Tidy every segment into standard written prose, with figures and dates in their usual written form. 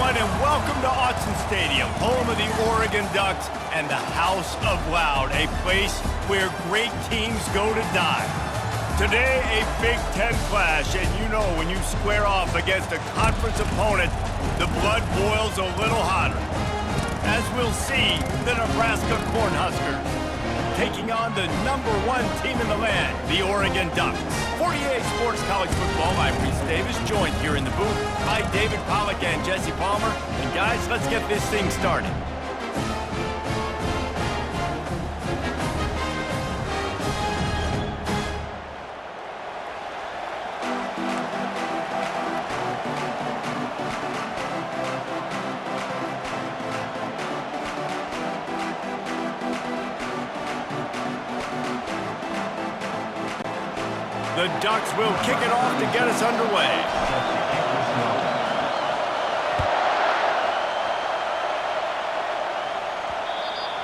everyone, and welcome to Autzen Stadium, home of the Oregon Ducks and the House of Loud, a place where great teams go to die. Today, a Big Ten clash, and you know when you square off against a conference opponent, the blood boils a little hotter. As we'll see, the Nebraska Cornhuskers taking on the #1 team in the land, the Oregon Ducks. 48 Sports College Football, I'm Reese Davis, joined here in the booth by David Pollack and Jesse Palmer. And guys, let's get this thing started. The Ducks will kick it off to get us underway.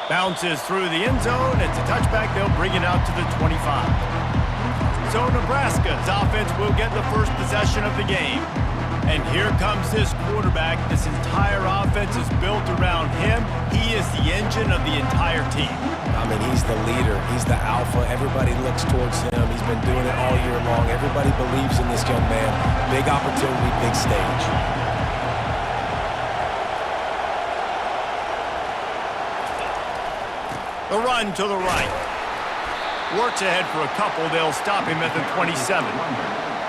Bounces through the end zone. It's a touchback. They'll bring it out to the 25. So Nebraska's offense will get the first possession of the game. And here comes this quarterback. This entire offense is built around him. He is the engine of the entire team. I mean, he's the leader. He's the alpha. Everybody looks towards him. He's been doing it all year long. Everybody believes in this young man. Big opportunity, big stage. The run to the right. Works ahead for a couple. They'll stop him at the 27.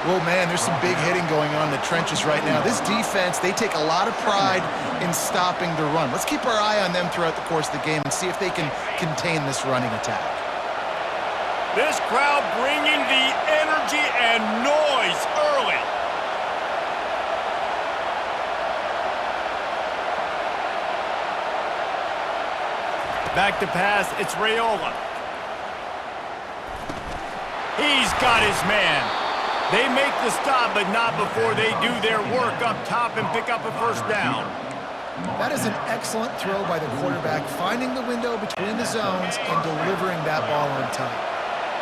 Well, man, there's some big hitting going on in the trenches right now. This defense, they take a lot of pride in stopping the run. Let's keep our eye on them throughout the course of the game and see if they can contain this running attack. This crowd bringing the energy and noise early. Back to pass, it's Raiola. He's got his man. They make the stop, but not before they do their work up top and pick up a first down. That is an excellent throw by the quarterback, finding the window between the zones and delivering that ball on time.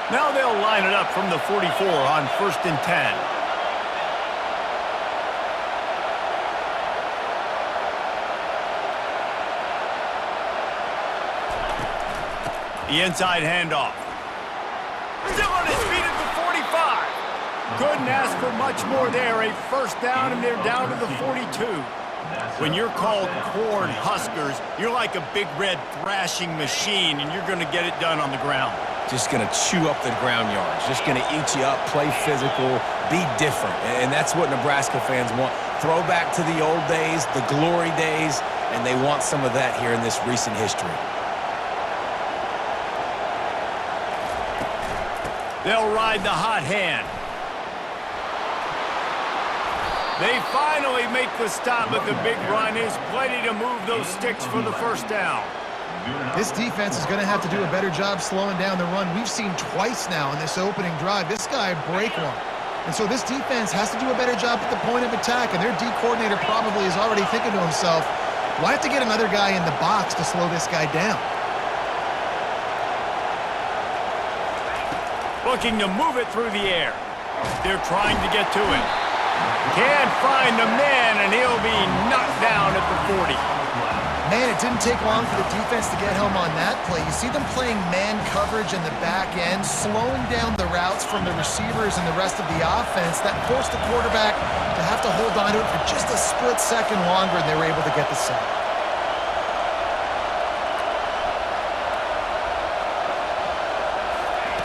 Now they'll line it up from the 44 on 1st and 10. The inside handoff. Still on his feet at the 45. Couldn't ask for much more there. A first down, and they're down to the 42. When you're called Corn Huskers, you're like a big red thrashing machine, and you're going to get it done on the ground. Just going to chew up the ground yards. Just going to eat you up, play physical, be different. And that's what Nebraska fans want. Throw back to the old days, the glory days, and they want some of that here in this recent history. They'll ride the hot hand. They finally make the stop, but the big run is plenty to move those sticks for the first down. This defense is going to have to do a better job slowing down the run. We've seen twice now in this opening drive this guy break one. And so this defense has to do a better job at the point of attack, and their D coordinator probably is already thinking to himself, well, I have to get another guy in the box to slow this guy down. Looking to move it through the air. They're trying to get to him. Can't find the man, and he'll be knocked down at the 40. Man, it didn't take long for the defense to get home on that play. You see them playing man coverage in the back end, slowing down the routes from the receivers and the rest of the offense. That forced the quarterback to have to hold on to it for just a split second longer, and they were able to get the sack.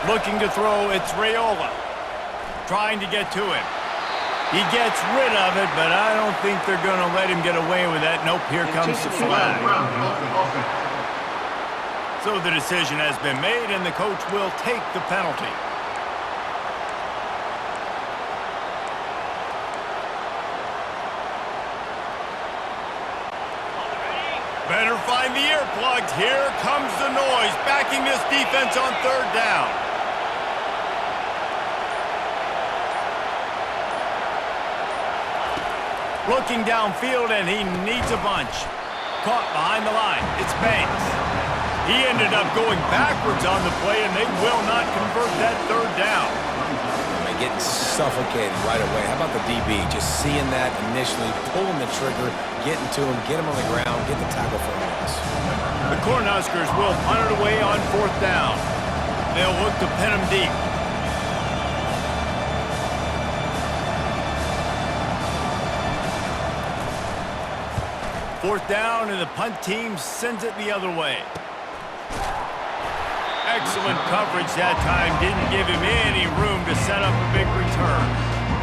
Looking to throw, it's Raiola. Trying to get to him. He gets rid of it, but I don't think they're going to let him get away with that. Nope, here comes the flag. So the decision has been made, and the coach will take the penalty. Better find the earplugs. Here comes the noise, backing this defense on 3rd down. Looking downfield, and he needs a bunch. Caught behind the line. It's Banks. He ended up going backwards on the play, and they will not convert that 3rd down. I mean, getting suffocated right away. How about the DB? Just seeing that initially, pulling the trigger, getting to him, get him on the ground, get the tackle for a loss. The Cornhuskers will punt it away on 4th down. They'll look to pin him deep. Fourth down, and the punt team sends it the other way. Excellent coverage that time. Didn't give him any room to set up a big return.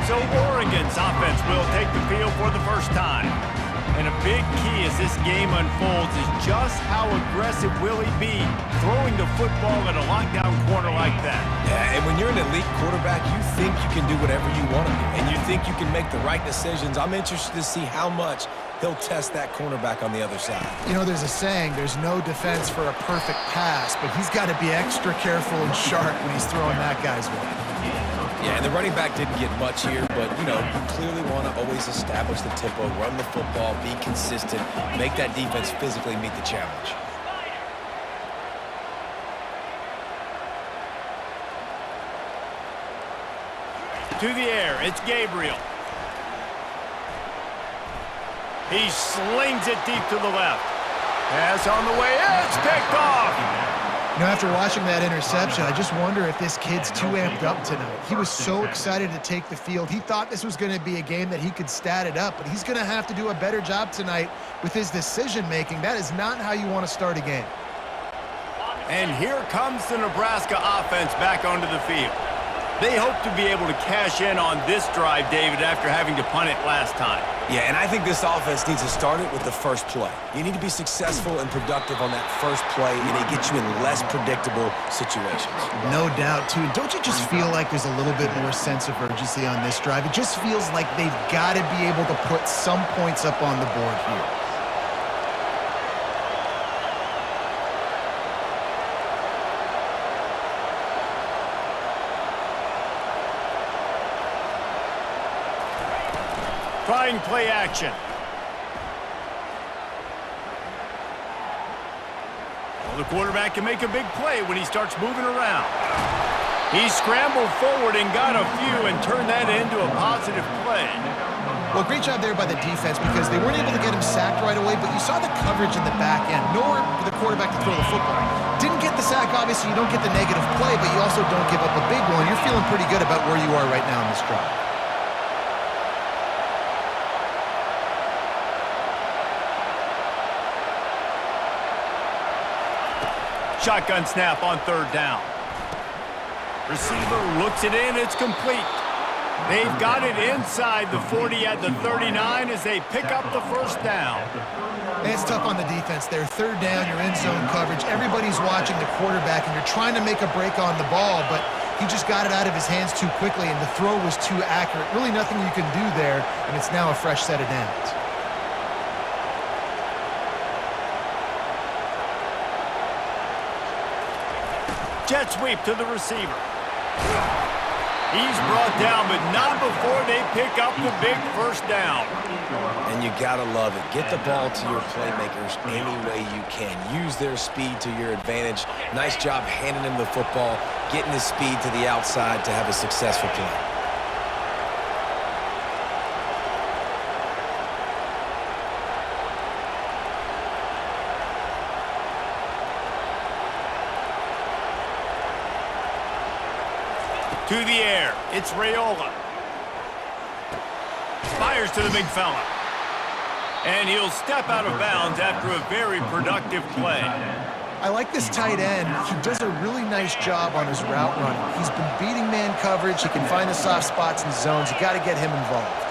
So Oregon's offense will take the field for the first time. And a big key as this game unfolds is just how aggressive will he be throwing the football at a lockdown corner like that. Yeah, and when you're an elite quarterback, you think you can do whatever you want to do, and you think you can make the right decisions. I'm interested to see how much he'll test that cornerback on the other side. You know, there's a saying, there's no defense for a perfect pass, but he's got to be extra careful and sharp when he's throwing that guy's way. Yeah, and the running back didn't get much here, but, you know, you clearly want to always establish the tempo, run the football, be consistent, make that defense physically meet the challenge. To the air, it's Gabriel. He slings it deep to the left. Pass on the way, it's picked off. You know, after watching that interception, I just wonder if this kid's too amped up tonight. He was so excited to take the field. He thought this was going to be a game that he could stat it up, but he's going to have to do a better job tonight with his decision-making. That is not how you want to start a game. And here comes the Nebraska offense back onto the field. They hope to be able to cash in on this drive, David, after having to punt it last time. Yeah, and I think this offense needs to start it with the first play. You need to be successful and productive on that first play, and it gets you in less predictable situations. No doubt, too. Don't you just feel like there's a little bit more sense of urgency on this drive? It just feels like they've got to be able to put some points up on the board here. Trying play action. Well, the quarterback can make a big play when he starts moving around. He scrambled forward and got a few and turned that into a positive play. Well, great job there by the defense because they weren't able to get him sacked right away, but you saw the coverage in the back end. Nowhere for the quarterback to throw the football. Didn't get the sack, obviously. You don't get the negative play, but you also don't give up a big one. You're feeling pretty good about where you are right now in this drive. Shotgun snap on 3rd down. Receiver looks it in. It's complete. They've got it inside the 40 at the 39 as they pick up the first down. And it's tough on the defense there. 3rd down, you're in zone coverage. Everybody's watching the quarterback, and you're trying to make a break on the ball, but he just got it out of his hands too quickly, and the throw was too accurate. Really nothing you can do there, and it's now a fresh set of downs. Jet sweep to the receiver. He's brought down, but not before they pick up the big first down. And you gotta love it. Get the ball to your playmakers any way you can. Use their speed to your advantage. Nice job handing them the football, getting his speed to the outside to have a successful play. To the air, it's Raiola. Fires to the big fella. And he'll step out of bounds after a very productive play. I like this tight end. He does a really nice job on his route running. He's been beating man coverage. He can find the soft spots and zones. You got to get him involved.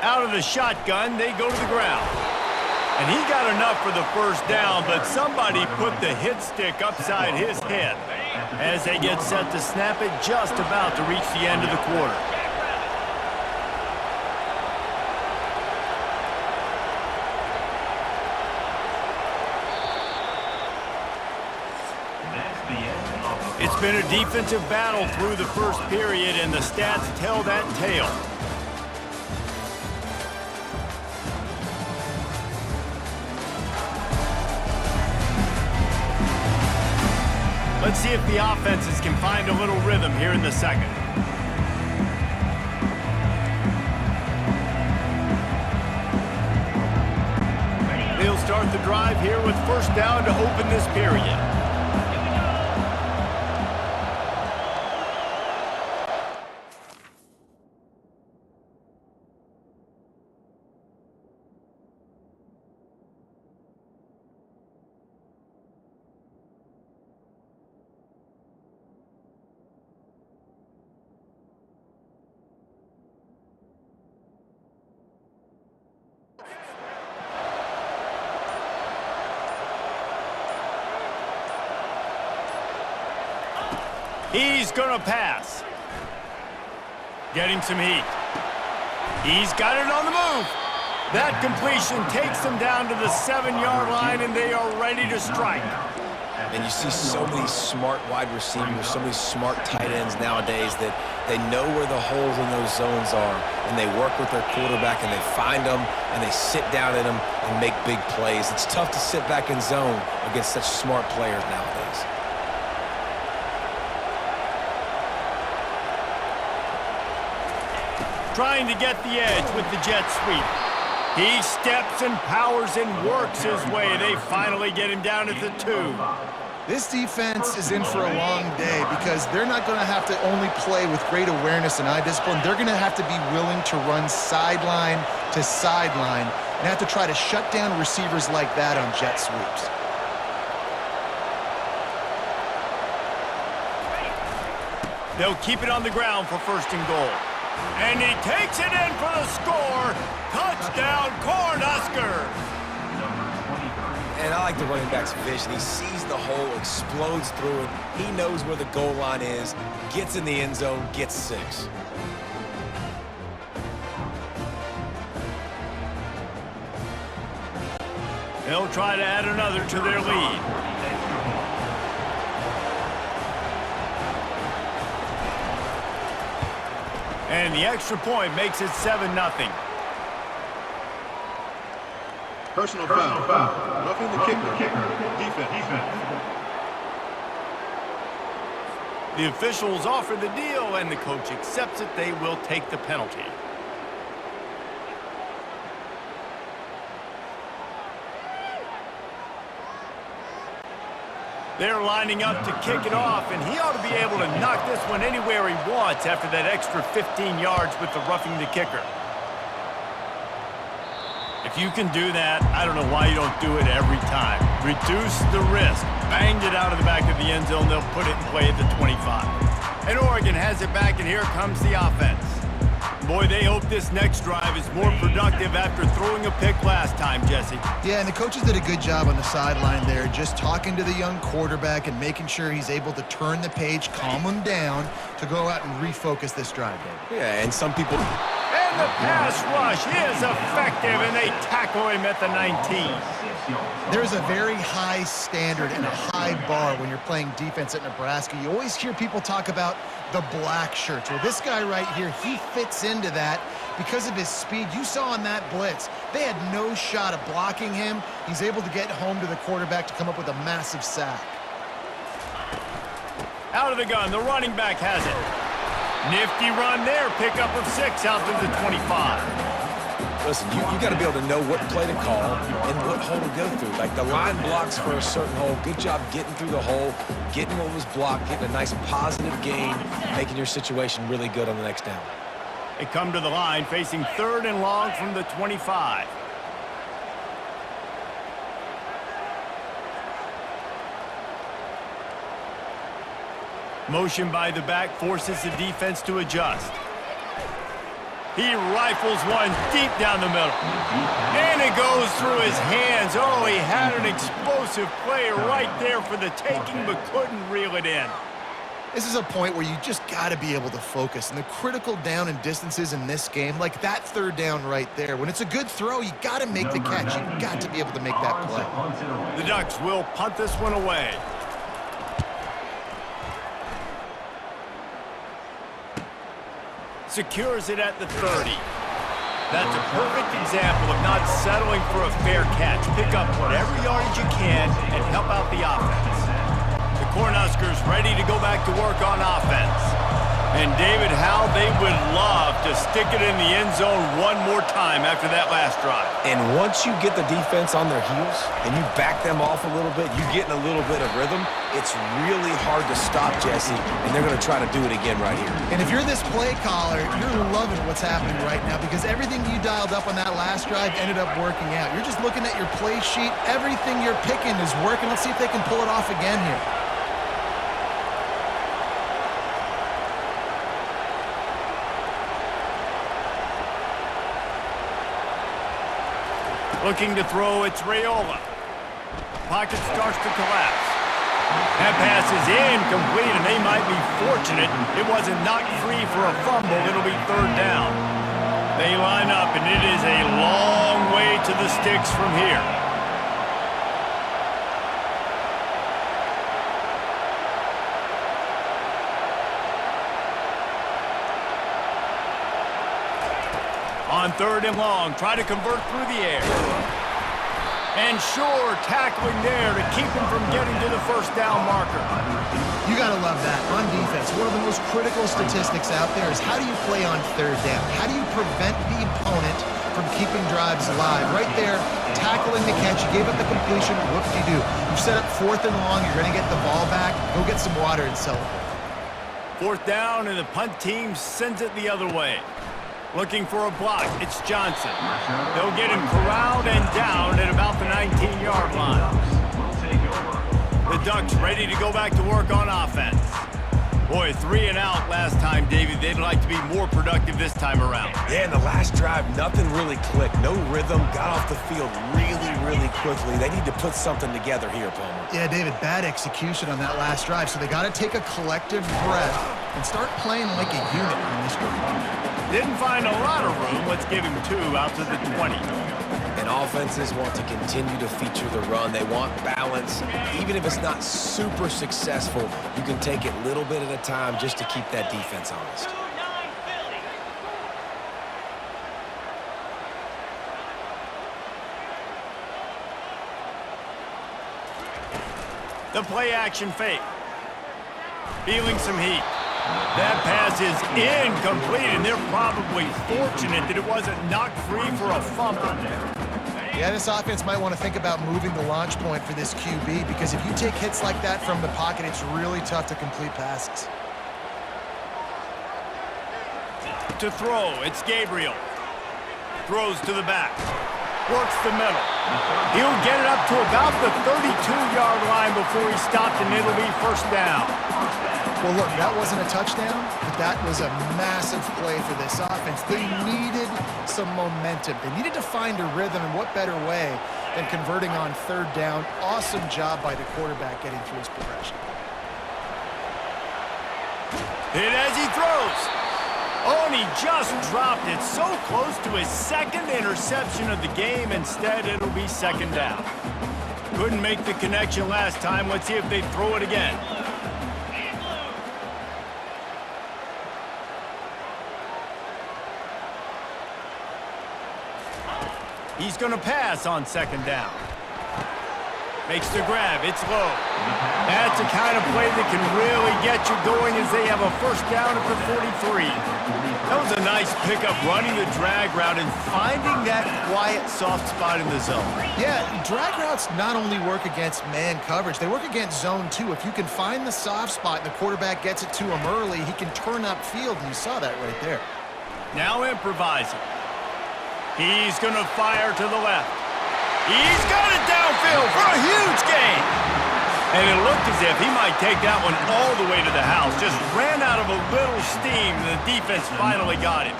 Out of the shotgun, they go to the ground. And he got enough for the first down, but somebody put the hit stick upside his head as they get set to snap it, just about to reach the end of the quarter. It's been a defensive battle through the first period, and the stats tell that tale. Let's see if the offenses can find a little rhythm here in the second. They'll start the drive here with first down to open this period. He's gonna pass. Getting some heat. He's got it on the move. That completion takes them down to the 7-yard line, and they are ready to strike. And you see so many smart wide receivers, so many smart tight ends nowadays that they know where the holes in those zones are, and they work with their quarterback, and they find them, and they sit down in them and make big plays. It's tough to sit back in zone against such smart players nowadays. Trying to get the edge with the jet sweep. He steps and powers and works his way. They finally get him down at the 2. This defense is in for a long day because they're not going to have to only play with great awareness and eye discipline. They're going to have to be willing to run sideline to sideline and have to try to shut down receivers like that on jet sweeps. They'll keep it on the ground for first and goal. And he takes it in for the score. Touchdown, Cornhuskers. And I like the running back's vision. He sees the hole, explodes through it. He knows where the goal line is, gets in the end zone, gets 6. They'll try to add another to their lead. And the extra point makes it 7-0. Personal foul. Roughing the kicker. Defense. The officials offer the deal, and the coach accepts it. They will take the penalty. They're lining up to kick it off, and he ought to be able to knock this one anywhere he wants after that extra 15 yards with the roughing the kicker. If you can do that, I don't know why you don't do it every time. Reduce the risk. Banged it out of the back of the end zone. They'll put it in play at the 25. And Oregon has it back, and here comes the offense. Boy, they hope this next drive is more productive after throwing a pick last time, Jesse. Yeah, and the coaches did a good job on the sideline there, just talking to the young quarterback and making sure he's able to turn the page, calm him down to go out and refocus this drive, David. Yeah, and some people... And the pass rush is effective, and they tackle him at the 19. There's a very high standard and a high bar when you're playing defense at Nebraska. You always hear people talk about the black shirts. Well, this guy right here, he fits into that because of his speed. You saw on that blitz, they had no shot of blocking him. He's able to get home to the quarterback to come up with a massive sack. Out of the gun, the running back has it. Nifty run there, pickup of 6 out to the 25. Listen, you got to be able to know what play to call and what hole to go through. Like the line blocks for a certain hole. Good job getting through the hole, getting what was blocked, getting a nice positive gain, making your situation really good on the next down. They come to the line facing 3rd and long from the 25. Motion by the back forces the defense to adjust. He rifles one deep down the middle. And it goes through his hands. Oh, he had an explosive play right there for the taking, but couldn't reel it in. This is a point where you just got to be able to focus. And the critical down and distances in this game, like that 3rd down right there, when it's a good throw, you got to make the catch. You got to be able to make that play. The Ducks will punt this one away. Secures it at the 30. That's a perfect example of not settling for a fair catch. Pick up whatever yardage you can and help out the offense. The Cornhuskers ready to go back to work on offense. And David, how they would love to stick it in the end zone one more time after that last drive. And once you get the defense on their heels and you back them off a little bit, you get in a little bit of rhythm, it's really hard to stop, Jesse, and they're going to try to do it again right here. And if you're this play caller, you're loving what's happening right now because everything you dialed up on that last drive ended up working out. You're just looking at your play sheet. Everything you're picking is working. Let's see if they can pull it off again here. Looking to throw, it's Raiola. Pocket starts to collapse. That pass is incomplete, and they might be fortunate it wasn't knocked free for a fumble. It'll be third down. They line up, and it is a long way to the sticks from here. On third and long, try to convert through the air. And sure, tackling there to keep him from getting to the first down marker. You got to love that. On defense, one of the most critical statistics out there is how do you play on third down? How do you prevent the opponent from keeping drives alive? Right there, tackling the catch. You gave up the completion. What do? You've set up fourth and long. You're going to get the ball back. Go get some water and celebrate. Fourth down, and the punt team sends it the other way. Looking for a block, it's Johnson. They'll get him corralled and down at about the 19-yard line. The Ducks ready to go back to work on offense. Boy, 3 and out last time, Davey. They'd like to be more productive this time around. Yeah, in the last drive, nothing really clicked. No rhythm, got off the field really quickly. They need to put something together here, Palmer. Yeah, David, bad execution on that last drive, so they got to take a collective breath and start playing like a unit on this one. Didn't find a lot of room. Let's give him 2 out to the 20. And offenses want to continue to feature the run. They want balance. Even if it's not super successful, you can take it little bit at a time just to keep that defense honest. The play action fake. Feeling some heat. That pass is incomplete, and they're probably fortunate that it wasn't knocked free for a fumble. Yeah, this offense might want to think about moving the launch point for this QB because if you take hits like that from the pocket, it's really tough to complete passes. To throw, it's Gabriel. Throws to the back. Works the middle. He'll get it up to about the 32-yard line before he stopped, and it'll be first down. Well, look, that wasn't a touchdown, but that was a massive play for this offense. They needed some momentum. They needed to find a rhythm, and what better way than converting on third down. Awesome job by the quarterback getting through his progression. Hit as he throws. Oh, and he just dropped it so close to his second interception of the game. Instead, it'll be second down. Couldn't make the connection last time. Let's see if they throw it again. He's going to pass on second down. Makes the grab. It's low. That's the kind of play that can really get you going as they have a first down at the 43. That was a nice pickup, running the drag route and finding that quiet, soft spot in the zone. Yeah, drag routes not only work against man coverage, they work against zone too. If you can find the soft spot and the quarterback gets it to him early, he can turn upfield, and you saw that right there. Now improvising. He's going to fire to the left. He's got it downfield for a huge gain. And it looked as if he might take that one all the way to the house. Just ran out of a little steam, and the defense finally got him.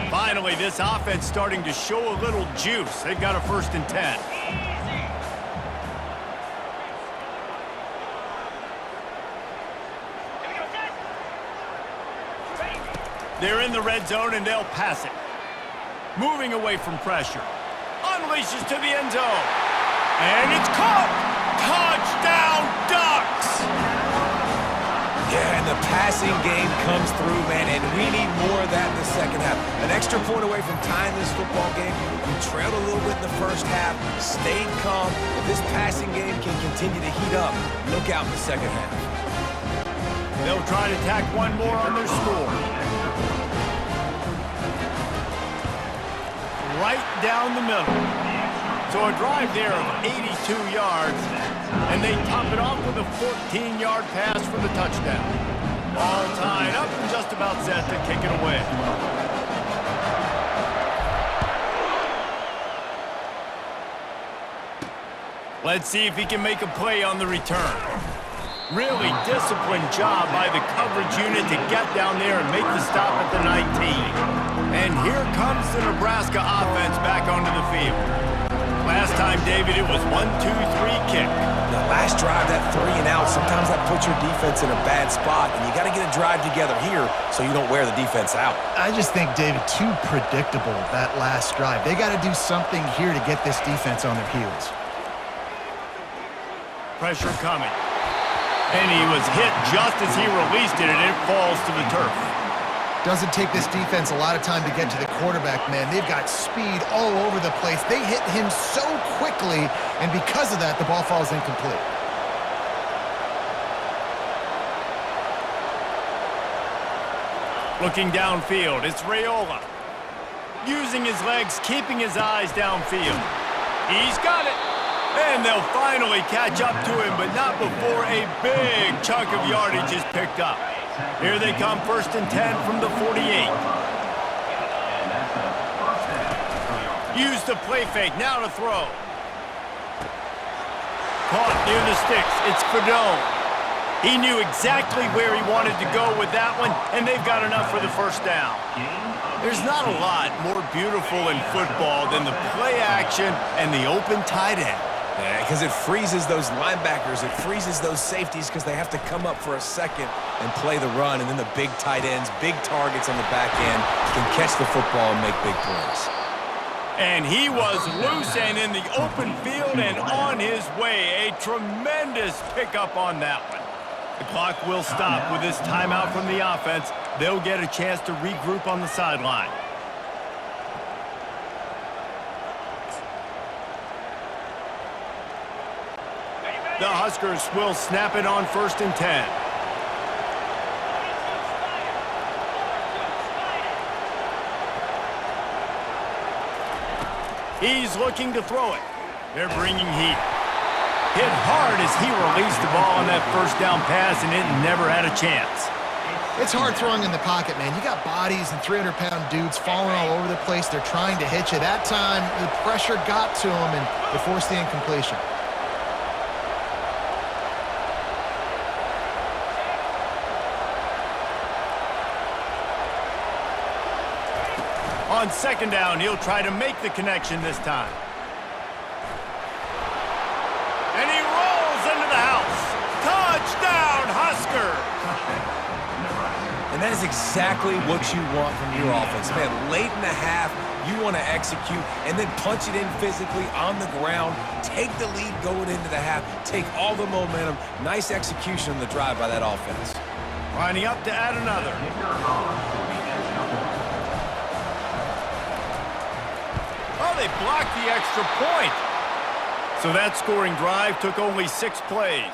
Finally, this offense starting to show a little juice. They've got a 1st and 10. They're in the red zone, and they'll pass it. Moving away from pressure. Unleashes to the end zone. And it's caught! Touchdown, Ducks! Yeah, and the passing game comes through, man, and We need more of that in the second half. An extra point away from tying this football game. We trailed a little bit in the first half, stayed calm. If this passing game can continue to heat up, look out in the second half. They'll try to tack one more on their score. Right down the middle. So a drive there of 82 yards, and they top it off with a 14-yard pass for the touchdown. All tied up and just about set to kick it away. Let's see if he can make a play on the return. Really disciplined job by the coverage unit to get down there and make the stop at the 19. And here comes the Nebraska offense back onto the field. Last time, David, it was 1-2-3 kick. The last drive, that 3 and out, sometimes that puts your defense in a bad spot, and you got to get a drive together here so you don't wear the defense out. I just think, David, too predictable, that last drive. They got to do something here to get this defense on their heels. Pressure coming. And he was hit just as he released it, and it falls to the turf. Doesn't take this defense a lot of time to get to the quarterback, man. They've got speed all over the place. They hit him so quickly, and because of that, the ball falls incomplete. Looking downfield, it's Raiola. Using his legs, keeping his eyes downfield. He's got it. And they'll finally catch up to him, but not before a big chunk of yardage is picked up. Here they come, 1st and 10 from the 48. Use the play fake, now to throw. Caught near the sticks, it's Fedone. He knew exactly where he wanted to go with that one, and they've got enough for the first down. There's not a lot more beautiful in football than the play action and the open tight end. Yeah, because it freezes those linebackers. It freezes those safeties because they have to come up for a second and play the run. And then the big tight ends, big targets on the back end can catch the football and make big plays. And he was loose and in the open field and on his way. A tremendous pickup on that one. The clock will stop with this timeout from the offense. They'll get a chance to regroup on the sideline. The Huskers will snap it on 1st and 10. He's looking to throw it. They're bringing heat. Hit hard as he released the ball on that first down pass, and it never had a chance. It's hard throwing in the pocket, man. You got bodies and 300-pound dudes falling all over the place. They're trying to hit you. That time, the pressure got to him, and it forced the incompletion. On 2nd down, he'll try to make the connection this time. And he rolls into the house. Touchdown, Husker! And that is exactly what you want from your offense. Man, late in the half, you want to execute and then punch it in physically on the ground. Take the lead going into the half. Take all the momentum. Nice execution on the drive by that offense. Lining up to add another. Oh, they blocked the extra point. So that scoring drive took only 6 plays.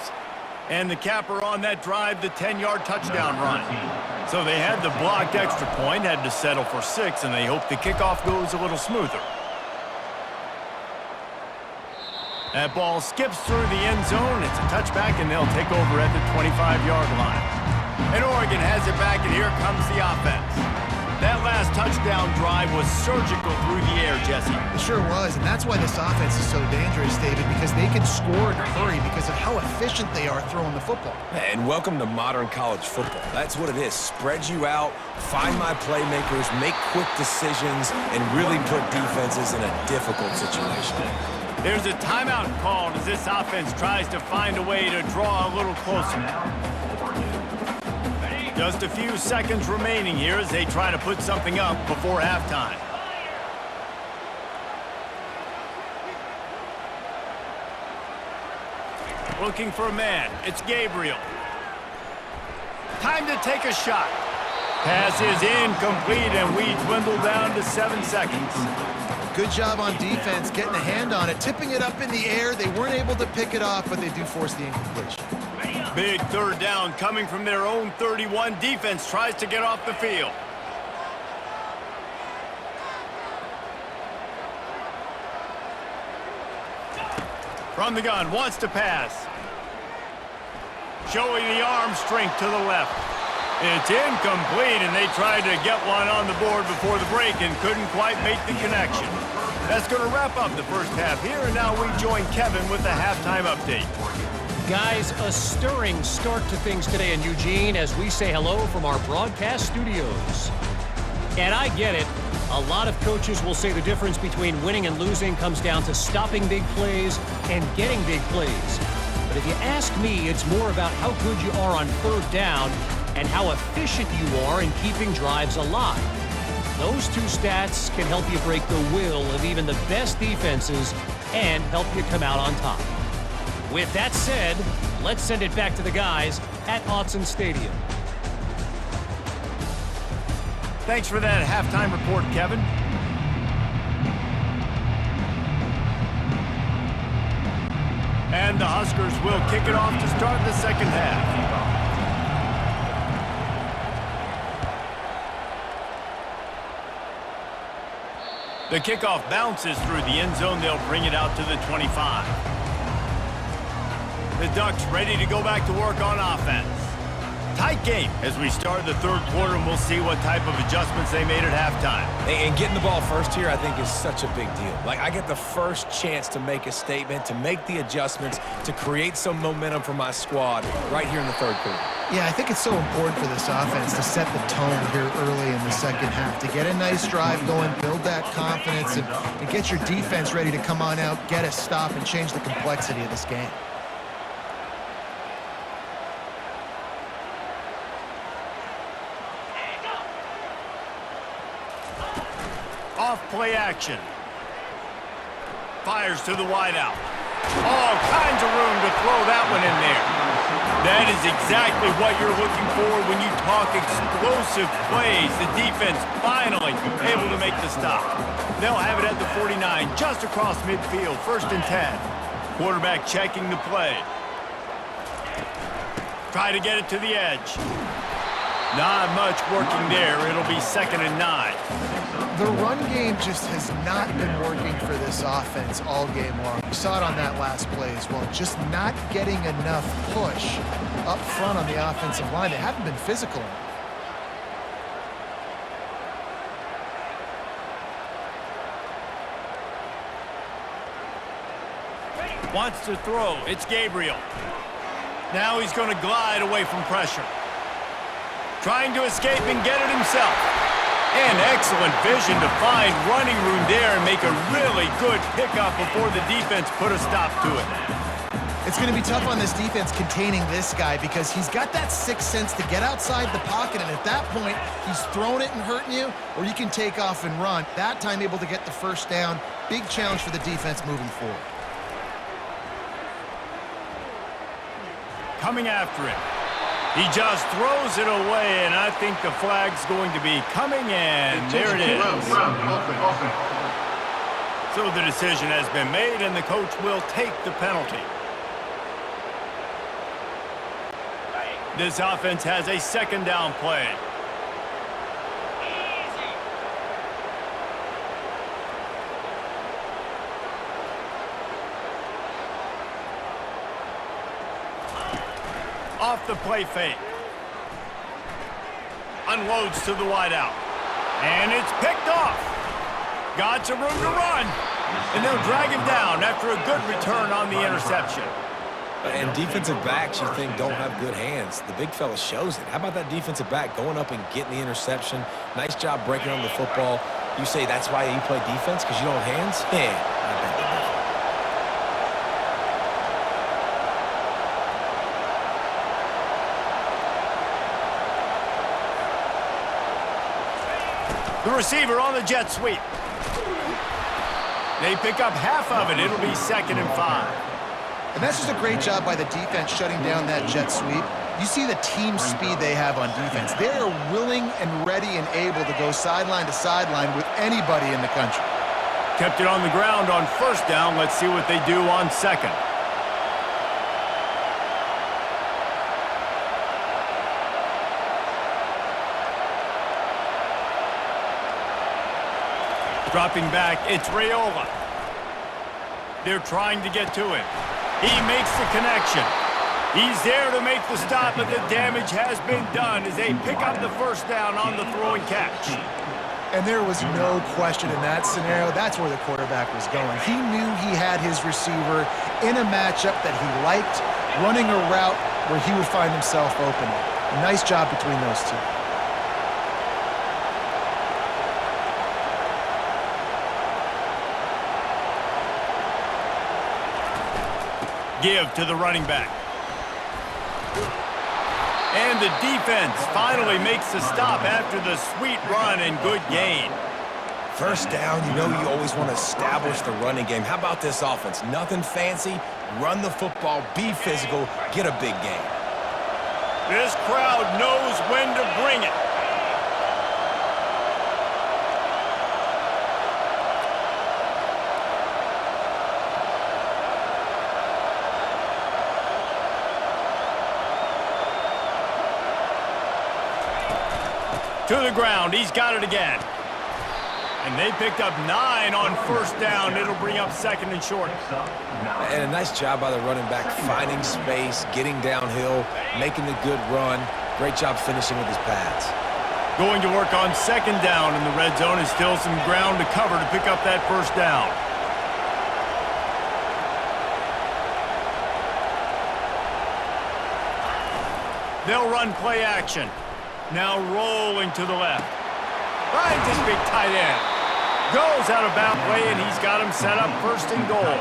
And the capper on that drive, the 10-yard touchdown run. So they had the blocked extra point, had to settle for 6, and they hope the kickoff goes a little smoother. That ball skips through the end zone. It's a touchback, and they'll take over at the 25-yard line. And Oregon has it back, and here comes the offense. That last touchdown drive was surgical through the air, Jesse. It sure was, and that's why this offense is so dangerous, David, because they can score in a hurry because of how efficient they are throwing the football. And welcome to modern college football. That's what it is. Spread you out, find my playmakers, make quick decisions, and really put defenses in a difficult situation. There's a timeout called as this offense tries to find a way to draw a little closer. Just a few seconds remaining here as they try to put something up before halftime. Looking for a man. It's Gabriel. Time to take a shot. Pass is incomplete, and we dwindle down to 7 seconds. Good job on defense getting a hand on it, tipping it up in the air. They weren't able to pick it off, but they do force the incompletion. Big third down coming from their own 31. Defense tries to get off the field. From the gun, wants to pass. Showing the arm strength to the left. It's incomplete, and they tried to get one on the board before the break and couldn't quite make the connection. That's going to wrap up the first half here, and now we join Kevin with the halftime update. Guys, a stirring start to things today in Eugene as we say hello from our broadcast studios. And I get it. A lot of coaches will say the difference between winning and losing comes down to stopping big plays and getting big plays. But if you ask me, it's more about how good you are on third down and how efficient you are in keeping drives alive. Those two stats can help you break the will of even the best defenses and help you come out on top. With that said, let's send it back to the guys at Autzen Stadium. Thanks for that halftime report, Kevin. And the Huskers will kick it off to start the second half. The kickoff bounces through the end zone. They'll bring it out to the 25. The Ducks ready to go back to work on offense. Tight game as we start the third quarter, and we'll see what type of adjustments they made at halftime. And getting the ball first here, I think, is such a big deal. Like, I get the first chance to make a statement, to make the adjustments, to create some momentum for my squad right here in the third quarter. Yeah, I think it's so important for this offense to set the tone here early in the second half, to get a nice drive going, build that confidence, and get your defense ready to come on out, get a stop, and change the complexity of this game. Off play action. Fires to the wideout. All kinds of room to throw that one in there. That is exactly what you're looking for when you talk explosive plays. The defense finally able to make the stop. They'll have it at the 49, just across midfield, 1st and 10. Quarterback checking the play. Try to get it to the edge. Not much working there. It'll be 2nd and 9. The run game just has not been working for this offense all game long. You saw it on that last play as well. Just not getting enough push up front on the offensive line. They haven't been physical enough. Wants to throw. It's Gabriel. Now he's going to glide away from pressure. Trying to escape and get it himself. And excellent vision to find running room there and make a really good pickup before the defense put a stop to it. It's going to be tough on this defense containing this guy because he's got that sixth sense to get outside the pocket, and at that point, he's throwing it and hurting you, or you can take off and run. That time able to get the first down. Big challenge for the defense moving forward. Coming after it. He just throws it away, and I think the flag's going to be coming, and there it is. So the decision has been made, and the coach will take the penalty. This offense has a 2nd down play. Off the play fake. Unloads to the wideout. And it's picked off. Got some room to run. And they'll drag him down after a good return on the interception. And defensive backs, you think, don't have good hands. The big fella shows it. How about that defensive back going up and getting the interception? Nice job breaking on the football. You say that's why you play defense, because you don't have hands? Yeah, I bet they do. The receiver on the jet sweep. They pick up half of it. It'll be 2nd and 5. And that's just a great job by the defense shutting down that jet sweep. You see the team speed they have on defense. They are willing and ready and able to go sideline to sideline with anybody in the country. Kept it on the ground on first down. Let's see what they do on second. Dropping back, it's Raiola. They're trying to get to him. He makes the connection. He's there to make the stop, but the damage has been done as they pick up the first down on the throw and catch. And there was no question in that scenario. That's where the quarterback was going. He knew he had his receiver in a matchup that he liked, running a route where he would find himself open. Nice job between those two. Give to the running back. And the defense finally makes the stop after the sweet run and good gain. First down, you know you always want to establish the running game. How about this offense? Nothing fancy. Run the football, be physical, get a big gain. This crowd knows when to bring it. To the ground, he's got it again. And they picked up 9 on first down. It'll bring up second and short. And a nice job by the running back, finding space, getting downhill, making the good run. Great job finishing with his pads. Going to work on second down in the red zone. Is still some ground to cover to pick up that first down. They'll run play action. Now rolling to the left. Finds his big tight end. Goes out of bounds play, and he's got him set up first and goal.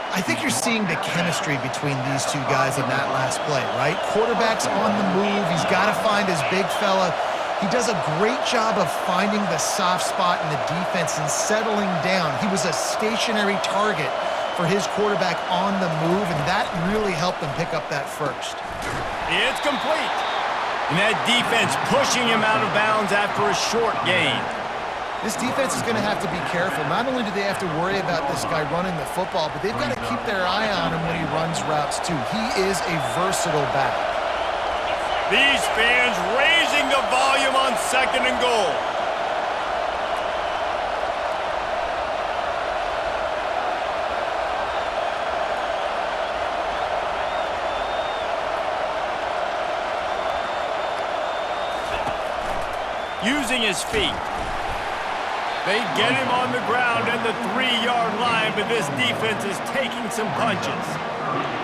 I think you're seeing the chemistry between these two guys in that last play, right? Quarterback's on the move. He's got to find his big fella. He does a great job of finding the soft spot in the defense and settling down. He was a stationary target for his quarterback on the move, and that really helped them pick up that first. It's complete. And that defense pushing him out of bounds after a short gain. This defense is going to have to be careful. Not only do they have to worry about this guy running the football, but they've got to keep their eye on him when he runs routes too. He is a versatile back. These fans raising the volume on second and goal. Using his feet. They get him on the ground at the 3-yard line, but this defense is taking some punches.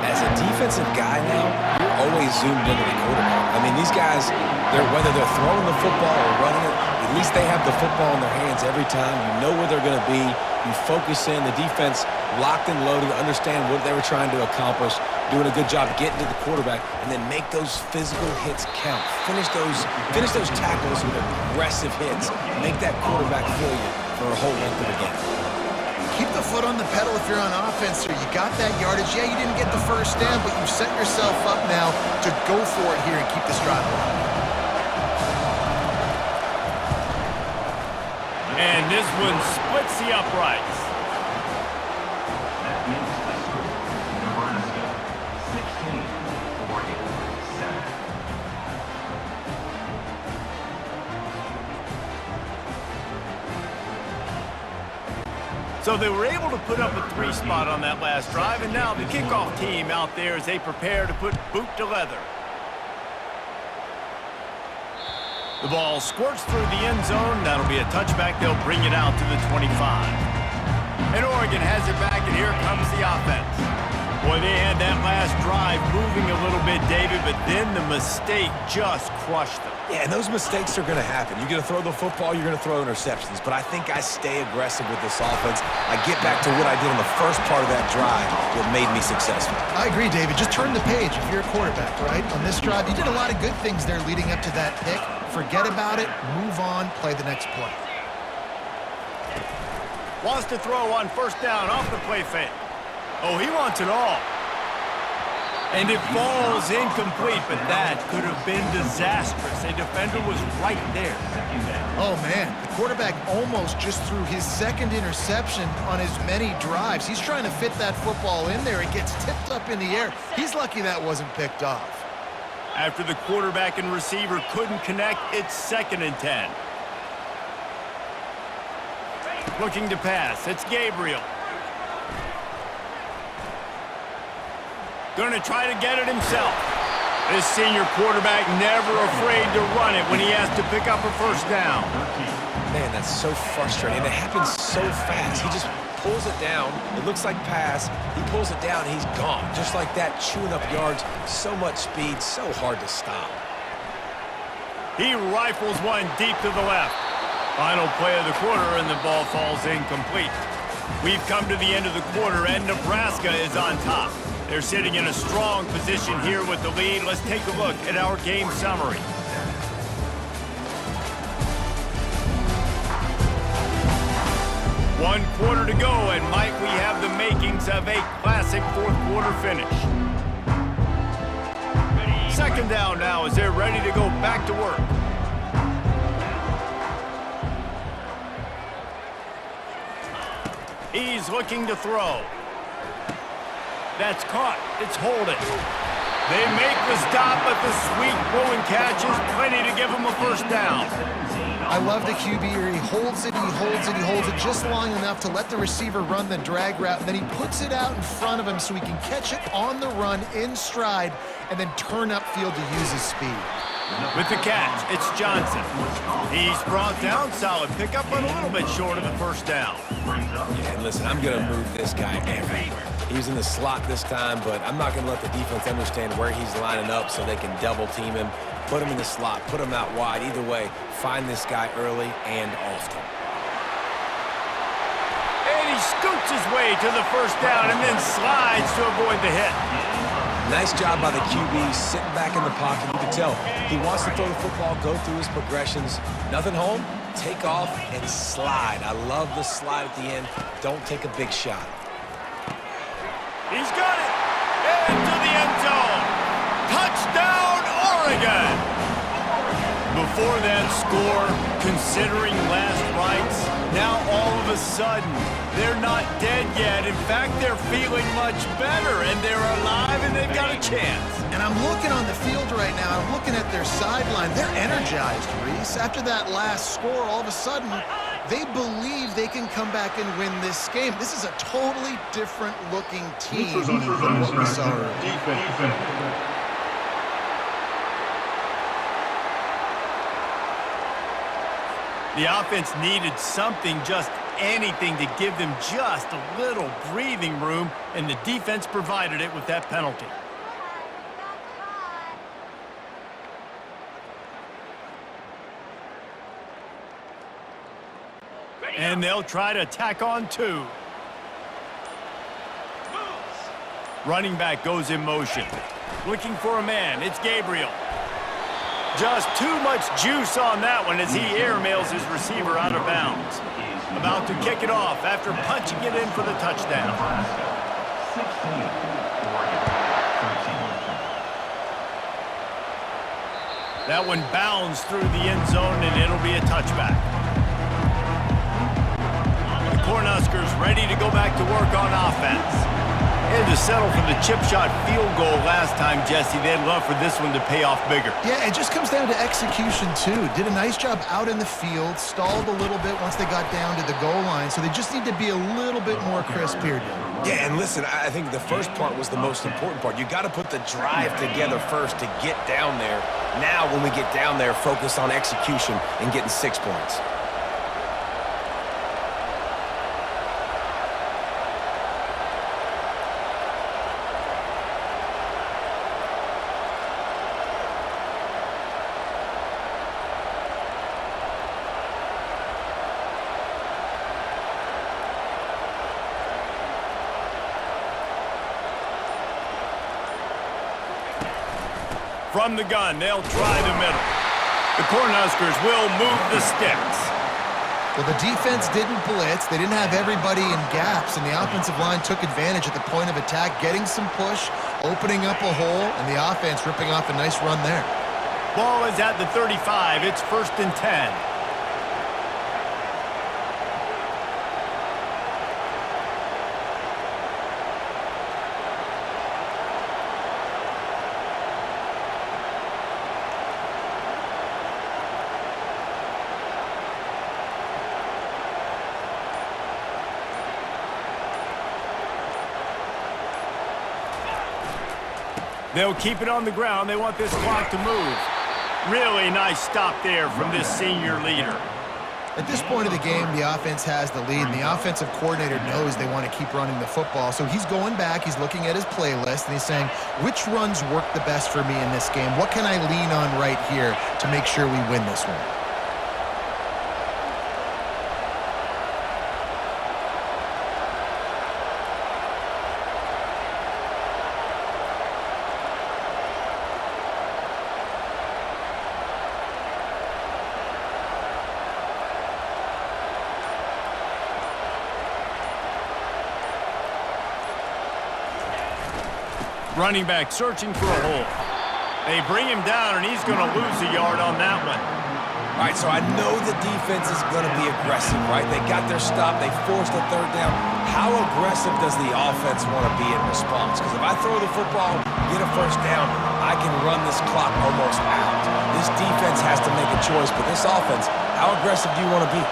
As a defensive guy now, you're always zoomed into the quarterback. I mean, these guys, whether they're throwing the football or running it, at least they have the football in their hands every time. You know where they're going to be. You focus in. The defense locked and loaded, understand what they were trying to accomplish, doing a good job getting to the quarterback, and then make those physical hits count. Finish those tackles with aggressive hits. Make that quarterback feel you for a whole length of the game. Keep the foot on the pedal if you're on offense here. You got that yardage. Yeah, you didn't get the first down, but you've set yourself up now to go for it here and keep this drive alive. And this one splits the uprights. Nebraska, 16-47. So they were able to put up a 3 spot on that last drive, and now the kickoff team out there as they prepare to put boot to leather. The ball squirts through the end zone. That'll be a touchback. They'll bring it out to the 25. And Oregon has it back, and here comes the offense. Boy, they had that last drive moving a little bit, David, but then the mistake just crushed them. Yeah, and those mistakes are going to happen. You're going to throw the football, you're going to throw interceptions. But I think I stay aggressive with this offense. I get back to what I did in the first part of that drive that made me successful. I agree, David. Just turn the page if you're a quarterback, right? On this drive, you did a lot of good things there leading up to that pick. Forget about it, move on, play the next play. Wants to throw on first down off the play fake. Oh, he wants it all. And it falls incomplete, but that could have been disastrous. A defender was right there. Oh, man. The quarterback almost just threw his second interception on as many drives. He's trying to fit that football in there. It gets tipped up in the air. He's lucky that wasn't picked off. After the quarterback and receiver couldn't connect, it's 2nd and 10. Looking to pass. It's Gabriel. Going to try to get it himself. This senior quarterback never afraid to run it when he has to pick up a first down. Man, that's so frustrating. It happens so fast. He just pulls it down. It looks like pass. He pulls it down, he's gone. Just like that, chewing up yards. So much speed, so hard to stop. He rifles one deep to the left. Final play of the quarter, and the ball falls incomplete. We've come to the end of the quarter, and Nebraska is on top. They're sitting in a strong position here with the lead. Let's take a look at our game summary. One quarter to go, and might we have the makings of a classic fourth quarter finish. 2nd down now as they're ready to go back to work. He's looking to throw. That's caught. It's holding. They make the stop, but the sweet throw and catch is plenty to give him a first down. I love the QB here. He holds it, he holds it, he holds it just long enough to let the receiver run the drag route, and then he puts it out in front of him so he can catch it on the run in stride and then turn upfield to use his speed. With the catch, it's Johnson. He's brought down, solid pickup, but a little bit short of the first down. Yeah, and listen, I'm going to move this guy everywhere. He's in the slot this time, but I'm not going to let the defense understand where he's lining up so they can double team him, put him in the slot, put him out wide. Either way, find this guy early and often. And he scoots his way to the first down and then slides to avoid the hit. Nice job by the QB, sitting back in the pocket. You can tell he wants to throw the football, go through his progressions. Nothing home, take off, and slide. I love the slide at the end. Don't take a big shot. He's got it. Into the end zone. Touchdown, Oregon. Before that score, considering last rites, now all of a sudden, they're not dead yet. In fact, they're feeling much better, and they're alive, and they've got a chance. And I'm looking on the field right now. I'm looking at their sideline. They're energized, Reese. After that last score, all of a sudden, they believe they can come back and win this game. This is a totally different-looking team than what we saw earlier. The offense needed something, just anything, to give them just a little breathing room, and the defense provided it with that penalty. And they'll try to tack on 2. Running back goes in motion. Looking for a man. It's Gabriel. Just too much juice on that one as he airmails his receiver out of bounds. About to kick it off after punching it in for the touchdown. That one bounds through the end zone, and it'll be a touchback. The Cornhuskers ready to go back to work on offense. And to settle for the chip shot field goal last time, Jesse, they'd love for this one to pay off bigger. Yeah, it just comes down to execution, too. Did a nice job out in the field, stalled a little bit once they got down to the goal line, so they just need to be a little bit more crisp here, Dylan. Yeah, and listen, I think the first part was the most important part. You got to put the drive together first to get down there. Now, when we get down there, focus on execution and getting 6 points. From the gun, they'll try the middle. The Cornhuskers will move the sticks. Well, the defense didn't blitz. They didn't have everybody in gaps, and the offensive line took advantage at the point of attack, getting some push opening up a hole, and the offense ripping off a nice run there. Ball is at the 35. It's 1st and 10. They'll keep it on the ground. They want this clock to move. Really nice stop there from this senior leader. At this point of the game, the offense has the lead, and the offensive coordinator knows they want to keep running the football. So he's going back, he's looking at his playlist, and he's saying, which runs work the best for me in this game? What can I lean on right here to make sure we win this one? Running back searching for a hole. They bring him down, and he's going to lose a yard on that one. All right, so I know the defense is going to be aggressive, right? They got their stop. They forced a 3rd down. How aggressive does the offense want to be in response? Because if I throw the football, get a 1st down, I can run this clock almost out. This defense has to make a choice, but this offense, how aggressive do you want to be?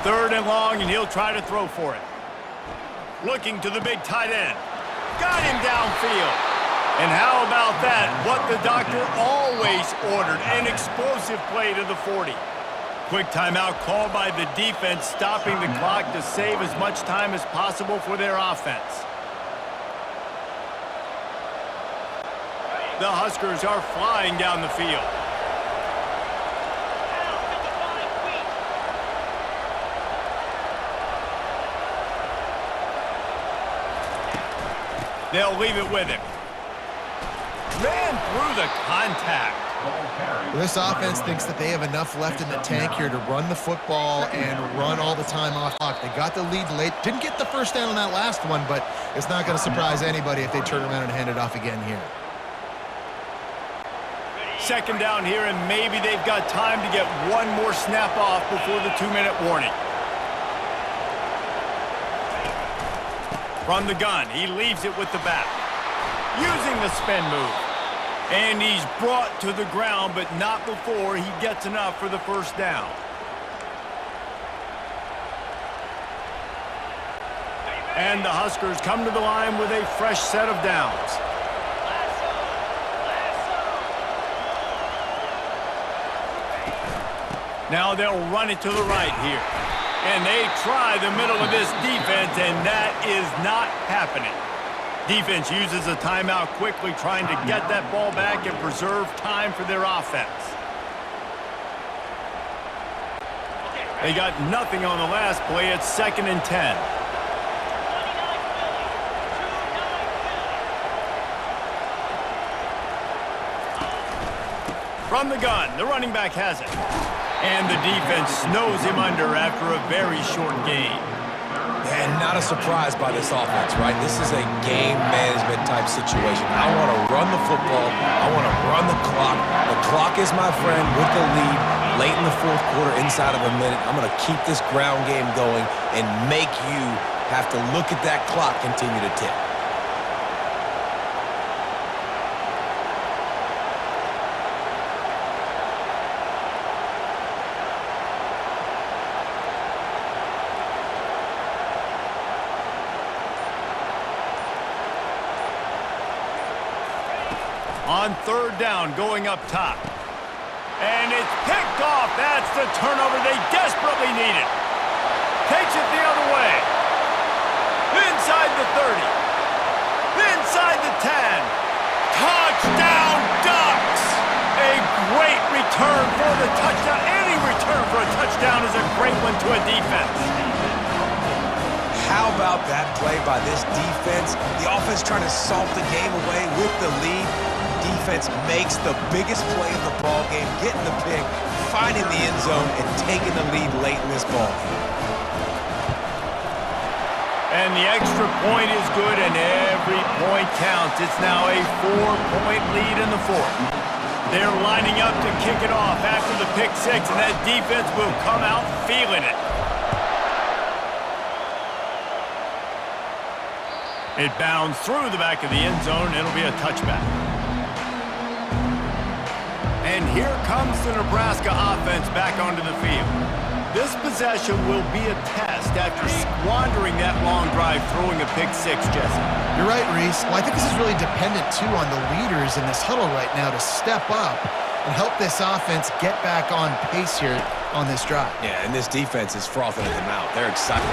Third and long, and he'll try to throw for it. Looking to the big tight end. Got him downfield. And how about that? What the doctor always ordered, an explosive play to the 40. Quick timeout called by the defense, stopping the clock to save as much time as possible for their offense. The Huskers are flying down the field. They'll leave it with him. Ran through the contact. This offense thinks that they have enough left in the tank here to run the football and run all the time off clock. They got the lead late. Didn't get the 1st down on that last one, but it's not going to surprise anybody if they turn around and hand it off again here. 2nd down here, and maybe they've got time to get one more snap off before the 2-minute warning. From the gun, he leaves it with the back. Using the spin move. And he's brought to the ground, but not before he gets enough for the 1st down. And the Huskers come to the line with a fresh set of downs. Now they'll run it to the right here. And they try the middle of this defense, and that is not happening. Defense uses a timeout quickly, trying to get that ball back and preserve time for their offense. They got nothing on the last play. It's 2nd and 10. From the gun, the running back has it. And the defense snows him under after a very short game. And not a surprise by this offense, right? This is a game management type situation. I want to run the football. I want to run the clock. The clock is my friend with the lead late in the 4th quarter, inside of a minute. I'm going to keep this ground game going and make you have to look at that clock continue to tick. On 3rd down, going up top. And it's picked off. That's the turnover they desperately needed. Takes it the other way. Inside the 30. Inside the 10. Touchdown, Ducks! A great return for the touchdown. Any return for a touchdown is a great one to a defense. How about that play by this defense? The offense trying to salt the game away with the lead. Defense makes the biggest play of the ball game, getting the pick, finding the end zone, and taking the lead late in this ball game. And the extra point is good, and every point counts. It's now a 4-point lead in the fourth. They're lining up to kick it off after the pick six, and that defense will come out feeling it. It bounds through the back of the end zone. It'll be a touchback. And here comes the Nebraska offense back onto the field. This possession will be a test after squandering that long drive throwing a pick six, Jesse. You're right, Reese. Well, I think this is really dependent, too, on the leaders in this huddle right now to step up and help this offense get back on pace here on this drive. Yeah, and this defense is frothing at the mouth. They're excited.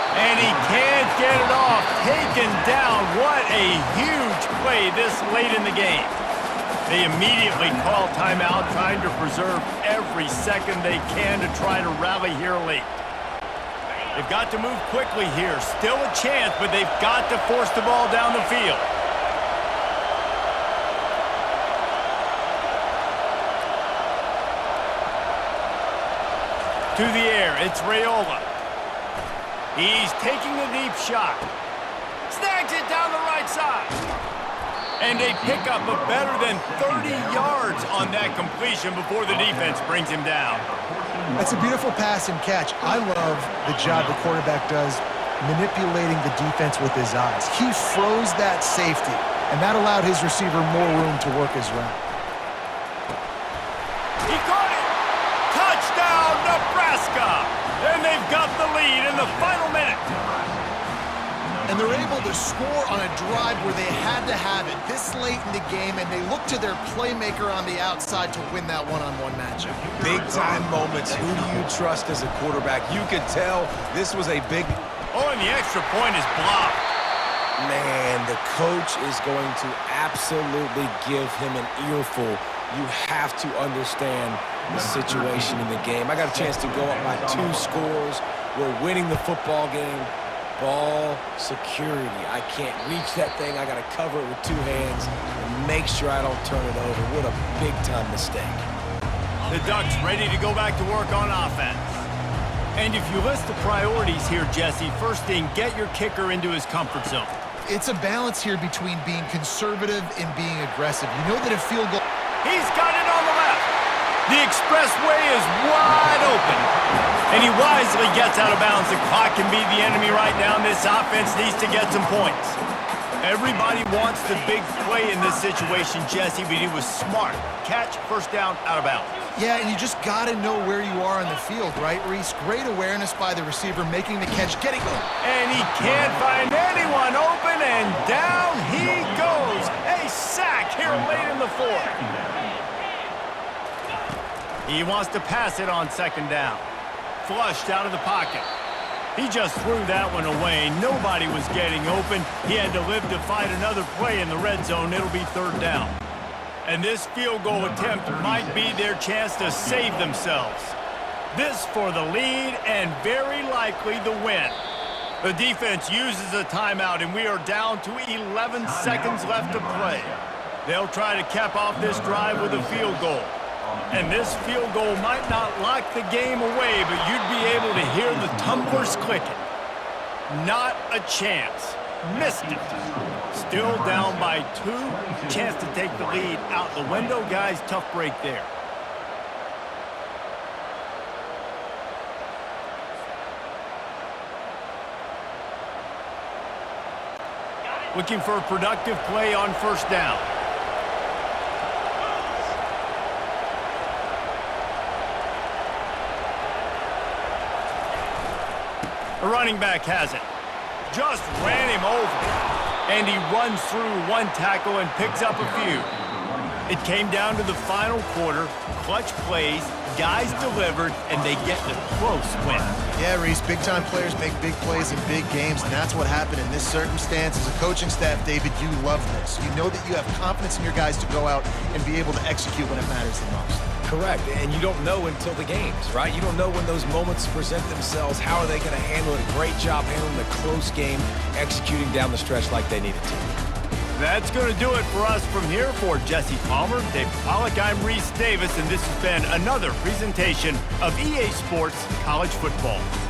And he can't get it off. Taken down. What a huge play this late in the game. They immediately call timeout, trying to preserve every second they can to try to rally here late. They've got to move quickly here. Still a chance, but they've got to force the ball down the field. To the air, it's Raiola. He's taking the deep shot. Snags it down the right side. And a pickup of better than 30 yards on that completion before the defense brings him down. That's a beautiful pass and catch. I love the job the quarterback does manipulating the defense with his eyes. He froze that safety, and that allowed his receiver more room to work his route. He caught it! Touchdown, Nebraska! And they've got the lead in the final minute. And they're able to score on a drive where they had to have it this late in the game, and they look to their playmaker on the outside to win that one-on-one matchup. Big-time moments. Who do you trust as a quarterback? You could tell this was a big... Oh, and the extra point is blocked. Man, the coach is going to absolutely give him an earful. You have to understand the situation in the game. I got a chance to go up by 2 scores. We're winning the football game. Ball security. I can't reach that thing. I got to cover it with 2 hands and make sure I don't turn it over. What a big-time mistake. The Ducks ready to go back to work on offense. And if you list the priorities here, Jesse, first thing, get your kicker into his comfort zone. It's a balance here between being conservative and being aggressive. You know that a field goal... He's got it on the left. The expressway is wide open. And he wisely gets out of bounds. The clock can be the enemy right now, and this offense needs to get some points. Everybody wants the big play in this situation, Jesse, but he was smart. Catch, first down, out of bounds. Yeah, and you just got to know where you are on the field, right, Reese? Great awareness by the receiver, making the catch, getting... And he can't find anyone open, and down he goes. A sack here late in the fourth. He wants to pass it on second down. Flushed out of the pocket. He just threw that one away. Nobody was getting open. He had to live to fight another play in the red zone. It'll be third down. And this field goal attempt might be their chance to save themselves. This for the lead and very likely the win. The defense uses a timeout, and we are down to 11 seconds left to play. They'll try to cap off this drive with a field goal. And this field goal might not lock the game away, but you'd be able to hear the tumblers clicking. Not a chance. Missed it. Still down by 2. Chance to take the lead out the window. Guys, tough break there. Looking for a productive play on first down. The running back has it. Just ran him over. And he runs through 1 tackle and picks up a few. It came down to the final quarter. Clutch plays, guys delivered, and they get a close win. Yeah, Reese, big-time players make big plays in big games, and that's what happened in this circumstance. As a coaching staff, David, you love this. You know that you have confidence in your guys to go out and be able to execute when it matters the most. Correct, and you don't know until the games, right? You don't know when those moments present themselves. How are they going to handle it? Great job handling a close game, executing down the stretch like they needed to. That's going to do it for us from here. For Jesse Palmer, Dave Pollack, I'm Reese Davis, and this has been another presentation of EA Sports College Football.